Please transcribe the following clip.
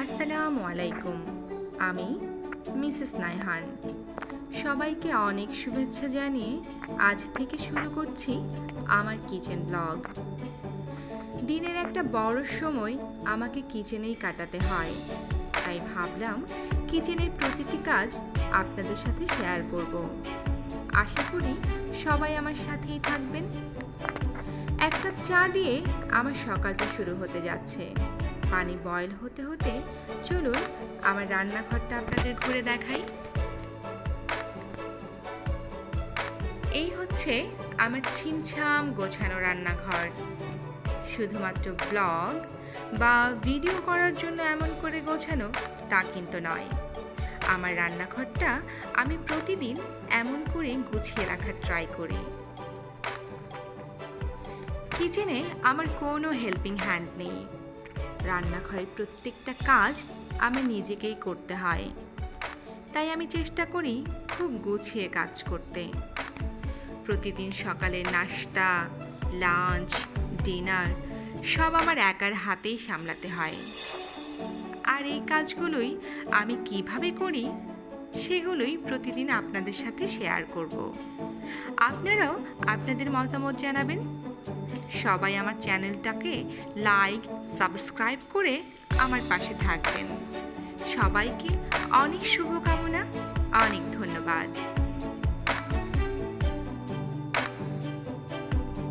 আসসালামু আলাইকুম। আমি মিসেস নাইহান। সবাইকে অনেক শুভেচ্ছা জানিয়ে আজ থেকে শুরু করছি আমার কিচেন ব্লগ। দিনের একটা বড় সময় আমাকে কিচেনেই কাটাতে হয়, তাই ভাবলাম কিচেনের প্রতিটি কাজ আপনাদের সাথে শেয়ার করব। আশা করি সবাই আমার সাথেই থাকবেন। এক কাপ চা দিয়ে আমার সকালটা শুরু হতে যাচ্ছে। পানি বয়েল হতে হতে চলুন আমার রান্নাঘরটা আপনাদের ঘুরে দেখাই। এই হচ্ছে আমার ছিমছাম গোছানো রান্নাঘর। শুধুমাত্র ব্লগ বা ভিডিও করার জন্য এমন করে গোছানো তা কিন্তু নয়। আমার রান্নাঘরটা আমি প্রতিদিন এমন করে গুছিয়ে রাখার ট্রাই করি। কিচেনে আমার কোনো হেল্পিং হ্যান্ড নেই। রান্নাঘরের প্রত্যেকটা কাজ আমি নিজেকেই করতে হয়, তাই আমি চেষ্টা করি খুব গুছিয়ে কাজ করতে। প্রতিদিন সকালে নাস্তা, লাঞ্চ, ডিনার সব আমার একার হাতেই সামলাতে হয়। আর এই কাজগুলোই আমি কিভাবে করি সেগুলোই প্রতিদিন আপনাদের সাথে শেয়ার করব। আপনারাও আপনাদের মতামত জানাবেন। সবাই আমার চ্যানেলটাকে লাইক, সাবস্ক্রাইব করে আমার পাশে থাকবেন। সবাইকে অনেক শুভকামনা, অনেক ধন্যবাদ।